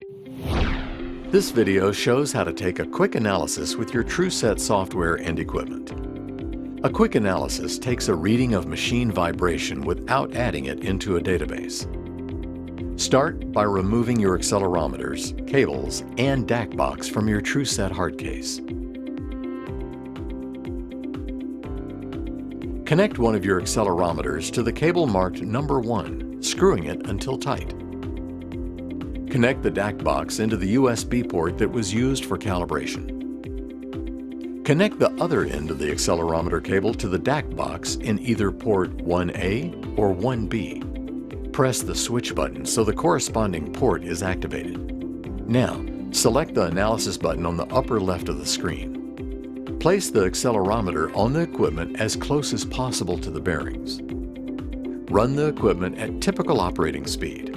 This video shows how to take a quick analysis with your TrueSet software and equipment. A quick analysis takes a reading of machine vibration without adding it into a database. Start by removing your accelerometers, cables, and DAC box from your TrueSet hard case. Connect one of your accelerometers to the cable marked number 1, screwing it until tight. Connect the DAC box into the USB port that was used for calibration. Connect the other end of the accelerometer cable to the DAC box in either port 1A or 1B. Press the switch button so the corresponding port is activated. Now, select the analysis button on the upper left of the screen. Place the accelerometer on the equipment as close as possible to the bearings. Run the equipment at typical operating speed.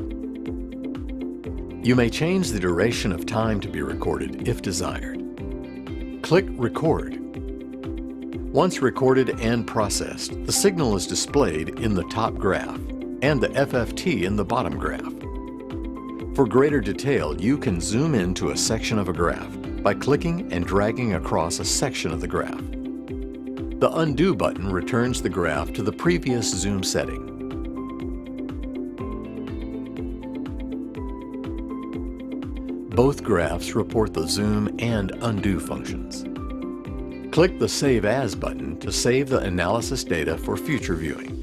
You may change the duration of time to be recorded if desired. Click Record. Once recorded and processed, the signal is displayed in the top graph and the FFT in the bottom graph. For greater detail, you can zoom into a section of a graph by clicking and dragging across a section of the graph. The Undo button returns the graph to the previous zoom setting. Both graphs report the zoom and undo functions. Click the Save As button to save the analysis data for future viewing.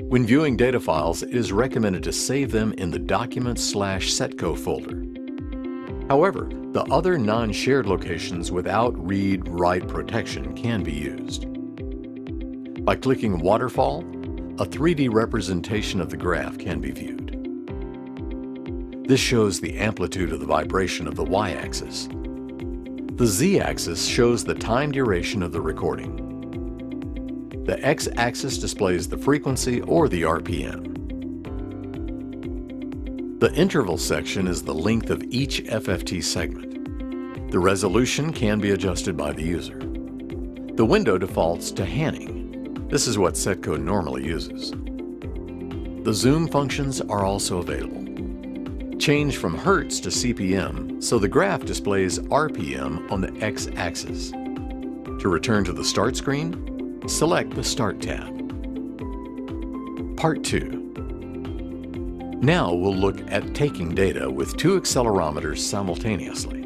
When viewing data files, it is recommended to save them in the Documents/Setco folder. However, the other non-shared locations without read-write protection can be used. By clicking Waterfall, a 3D representation of the graph can be viewed. This shows the amplitude of the vibration of the y-axis. The z-axis shows the time duration of the recording. The x-axis displays the frequency or the RPM. The interval section is the length of each FFT segment. The resolution can be adjusted by the user. The window defaults to Hanning. This is what Setco normally uses. The zoom functions are also available. Change from Hertz to CPM so the graph displays RPM on the x-axis. To return to the Start screen, select the Start tab. Part 2. Now we'll look at taking data with 2 accelerometers simultaneously.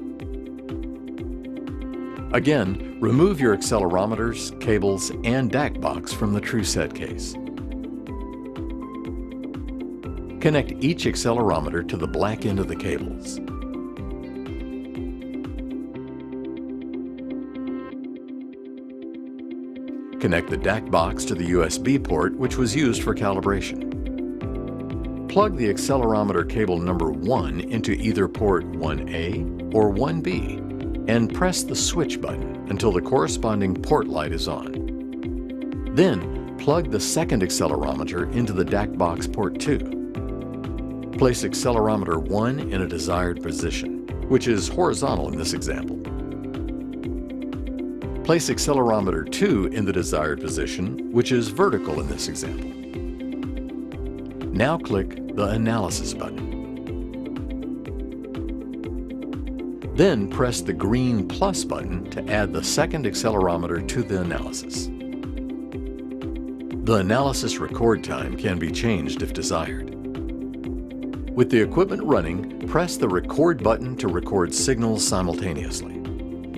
Again, remove your accelerometers, cables, and DAC box from the TrueSet case. Connect each accelerometer to the black end of the cables. Connect the DAC box to the USB port, which was used for calibration. Plug the accelerometer cable number 1 into either port 1A or 1B and press the switch button until the corresponding port light is on. Then, plug the second accelerometer into the DAC box port 2. Place accelerometer 1 in a desired position, which is horizontal in this example. Place accelerometer 2 in the desired position, which is vertical in this example. Now click the Analysis button. Then press the green plus button to add the second accelerometer to the analysis. The analysis record time can be changed if desired. With the equipment running, press the Record button to record signals simultaneously.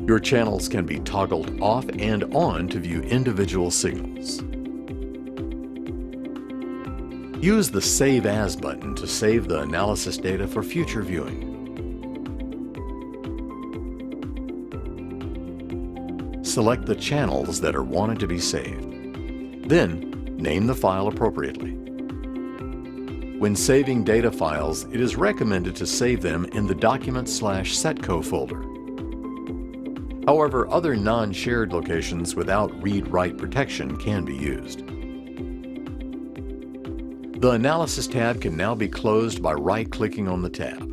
Your channels can be toggled off and on to view individual signals. Use the Save As button to save the analysis data for future viewing. Select the channels that are wanted to be saved. Then, name the file appropriately. When saving data files, it is recommended to save them in the Documents/Setco folder. However, other non-shared locations without read-write protection can be used. The Analysis tab can now be closed by right-clicking on the tab.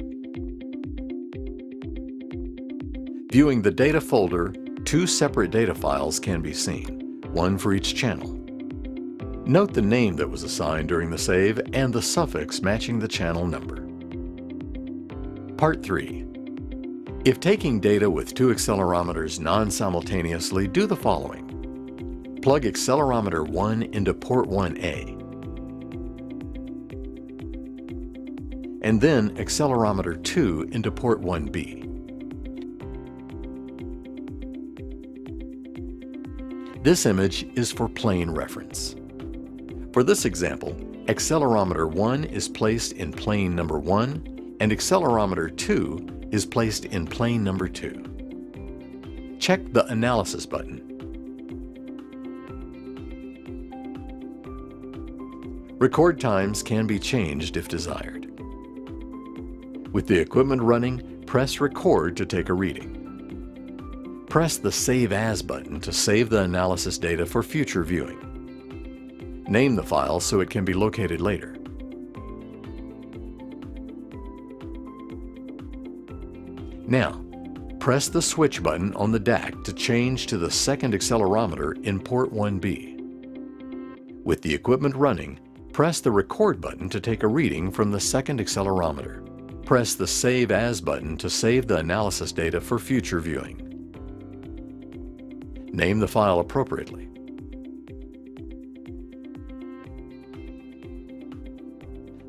Viewing the data folder, 2 separate data files can be seen, one for each channel. Note the name that was assigned during the save and the suffix matching the channel number. Part 3. If taking data with two accelerometers non-simultaneously, do the following. Plug accelerometer 1 into port 1A, and then accelerometer 2 into port 1B. This image is for plain reference. For this example, accelerometer 1 is placed in plane number 1 and accelerometer 2 is placed in plane number 2. Check the Analysis button. Record times can be changed if desired. With the equipment running, press Record to take a reading. Press the Save As button to save the analysis data for future viewing. Name the file so it can be located later. Now, press the switch button on the DAC to change to the second accelerometer in port 1B. With the equipment running, press the Record button to take a reading from the second accelerometer. Press the Save As button to save the analysis data for future viewing. Name the file appropriately.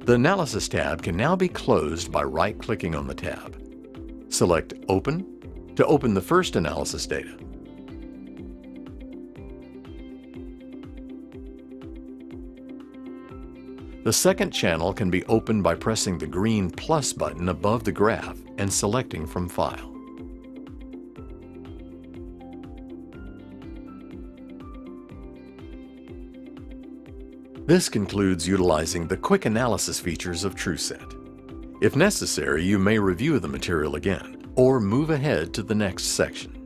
The Analysis tab can now be closed by right-clicking on the tab. Select Open to open the first analysis data. The second channel can be opened by pressing the green plus button above the graph and selecting from File. This concludes utilizing the quick analysis features of TrueSet. If necessary, you may review the material again or move ahead to the next section.